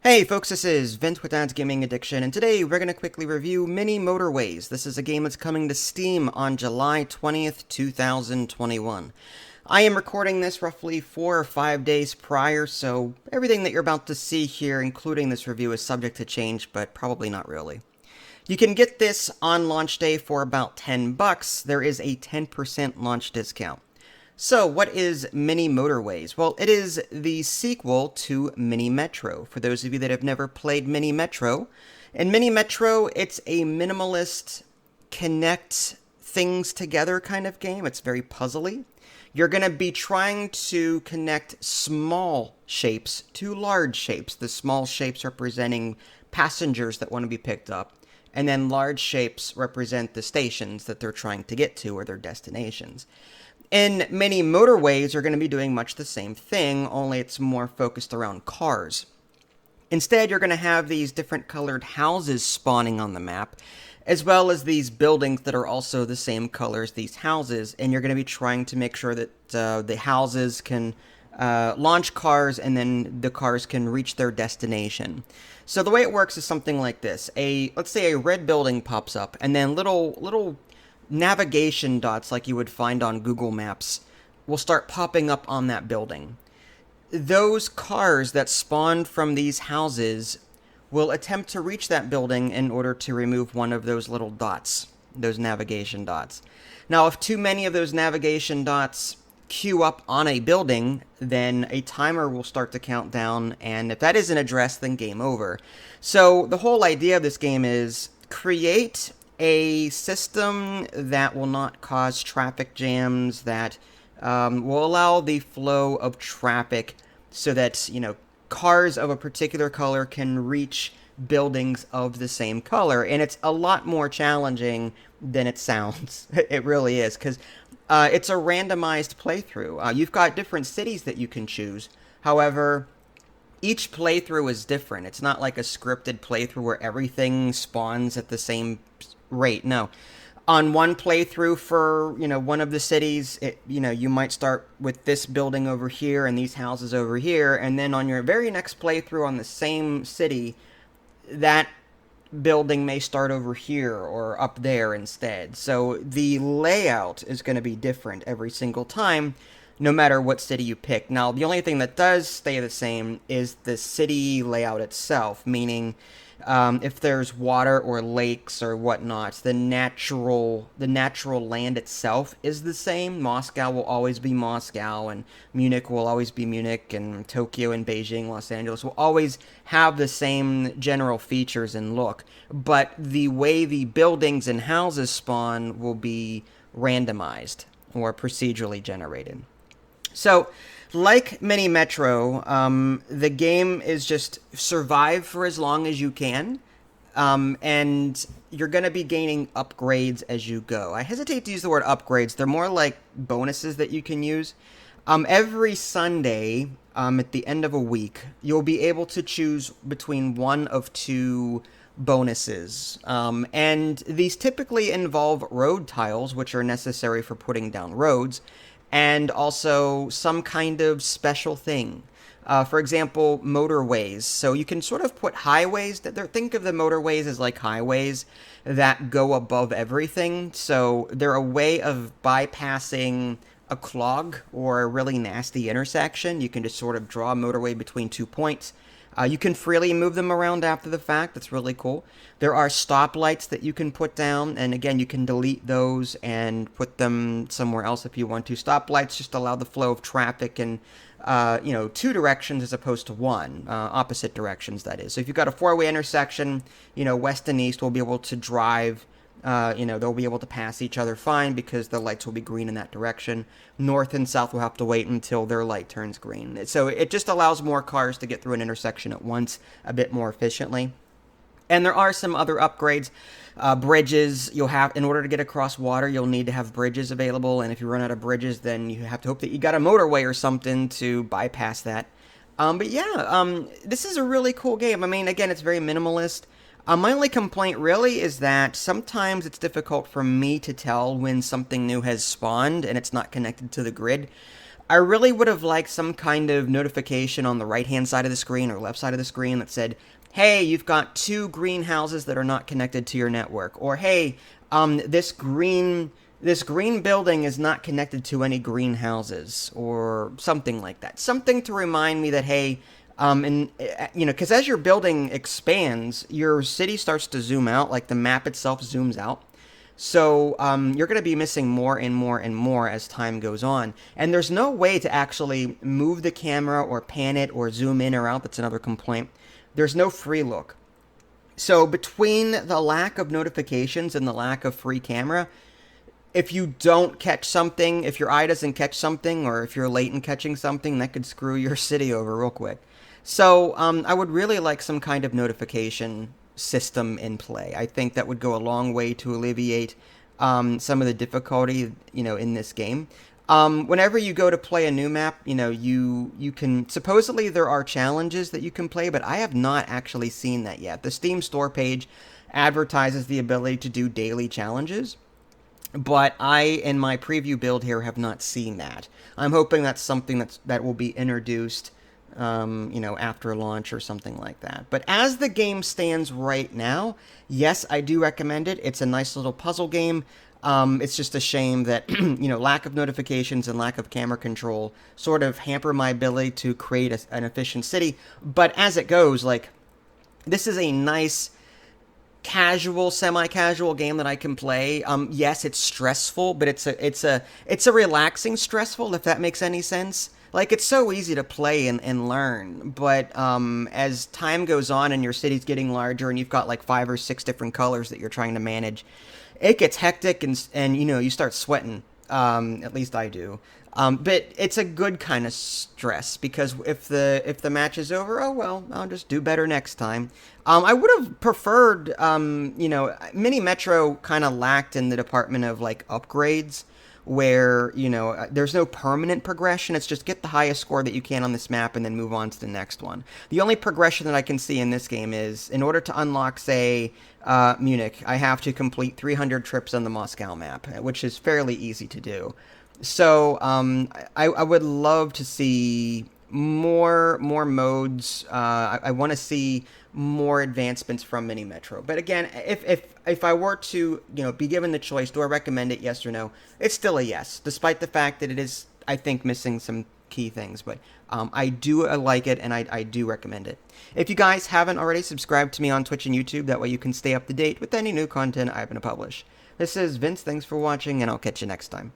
Hey folks, this is Vince with Dad's Gaming Addiction, and today we're going to quickly review Mini Motorways. This is a game that's coming to Steam on July 20th, 2021. I am recording this roughly 4 or 5 days prior, so everything that you're about to see here, including this review, is subject to change, but probably not really. You can get this on launch day for about $10. There is a 10% launch discount. So, what is Mini Motorways? Well, it is the sequel to Mini Metro. For those of you that have never played Mini Metro, in Mini Metro, it's a minimalist, connect things together kind of game. It's very puzzly. You're going to be trying to connect small shapes to large shapes. The small shapes representing passengers that want to be picked up, and then large shapes represent the stations that they're trying to get to or their destinations. In Mini Motorways, you're going to be doing much the same thing, only it's more focused around cars. Instead, you're going to have these different colored houses spawning on the map, as well as these buildings that are also the same color as these houses, and you're going to be trying to make sure that the houses can launch cars, and then the cars can reach their destination. So the way it works is something like this. Let's say a red building pops up, and then little navigation dots like you would find on Google Maps will start popping up on that building. Those cars that spawned from these houses will attempt to reach that building in order to remove one of those little dots, those navigation dots. Now, if too many of those navigation dots queue up on a building, then a timer will start to count down, and if that isn't addressed, then game over. So the whole idea of this game is create a system that will not cause traffic jams, that will allow the flow of traffic so that, cars of a particular color can reach buildings of the same color. And it's a lot more challenging than it sounds. It really is, because it's a randomized playthrough. You've got different cities that you can choose. However, each playthrough is different. It's not like a scripted playthrough where everything spawns at the same rate. No. On one playthrough for, one of the cities, you might start with this building over here and these houses over here, and then on your very next playthrough on the same city, that building may start over here or up there instead. So the layout is going to be different every single time, no matter what city you pick. Now, the only thing that does stay the same is the city layout itself, meaning if there's water or lakes or whatnot, the natural land itself is the same. Moscow will always be Moscow, and Munich will always be Munich, and Tokyo and Beijing, Los Angeles will always have the same general features and look. But the way the buildings and houses spawn will be randomized or procedurally generated. So, like Mini Metro, the game is just survive for as long as you can, and you're going to be gaining upgrades as you go. I hesitate to use the word upgrades. They're more like bonuses that you can use. Every Sunday, at the end of a week, you'll be able to choose between one of two bonuses. And these typically involve road tiles, which are necessary for putting down roads, and also some kind of special thing. For example, motorways. So you can sort of put highways. Think of the motorways as like highways that go above everything. So they're a way of bypassing a clog or a really nasty intersection. You can just sort of draw a motorway between 2 points. You can freely move them around after the fact. That's really cool. There are stoplights that you can put down, and again, you can delete those and put them somewhere else if you want to. Stoplights just allow the flow of traffic in, two directions as opposed to one, opposite directions, that is. So if you've got a four-way intersection, west and east will be able to drive. They'll be able to pass each other fine because the lights will be green in that direction. North and south will have to wait until their light turns green. So it just allows more cars to get through an intersection at once a bit more efficiently. And there are some other upgrades. Bridges, in order to get across water, you'll need to have bridges available. And if you run out of bridges, then you have to hope that you got a motorway or something to bypass that. This is a really cool game. I mean, again, it's very minimalist. My only complaint really is that sometimes it's difficult for me to tell when something new has spawned and it's not connected to the grid. I really would have liked some kind of notification on the right-hand side of the screen or left side of the screen that said, hey, you've got 2 greenhouses that are not connected to your network, or hey, this green building is not connected to any greenhouses, or something like that. Something to remind me that, hey, because as your building expands, your city starts to zoom out, like the map itself zooms out. So you're going to be missing more and more and more as time goes on. And there's no way to actually move the camera or pan it or zoom in or out. That's another complaint. There's no free look. So between the lack of notifications and the lack of free camera, if you don't catch something, if your eye doesn't catch something, or if you're late in catching something, that could screw your city over real quick. So I would really like some kind of notification system in play. I think that would go a long way to alleviate some of the difficulty, in this game. Whenever you go to play a new map, you can, supposedly there are challenges that you can play, but I have not actually seen that yet. The Steam store page advertises the ability to do daily challenges, but I, in my preview build here, have not seen that. I'm hoping that's something that will be introduced, after launch or something like that. But as the game stands right now, yes, I do recommend it. It's a nice little puzzle game. It's just a shame that, lack of notifications and lack of camera control sort of hamper my ability to create an efficient city. But as it goes, this is a nice casual, semi-casual game that I can play. Yes, it's stressful, but it's a relaxing stressful, if that makes any sense. It's so easy to play and learn, but as time goes on and your city's getting larger and you've got 5 or 6 different colors that you're trying to manage, it gets hectic and you start sweating. At least I do. But it's a good kind of stress, because if the match is over, oh well, I'll just do better next time. I would have preferred, Mini Metro kind of lacked in the department of upgrades, where there's no permanent progression. It's just get the highest score that you can on this map and then move on to the next one. The only progression that I can see in this game is, in order to unlock, say, Munich, I have to complete 300 trips on the Moscow map, which is fairly easy to do. So I would love to see more modes. I want to see more advancements from Mini Metro. But again, if I were to be given the choice, do I recommend it? Yes or no? It's still a yes, despite the fact that it is, I think, missing some key things. But I do like it, and I do recommend it. If you guys haven't already, subscribe to me on Twitch and YouTube. That way you can stay up to date with any new content I'm going to publish. This is Vince. Thanks for watching, and I'll catch you next time.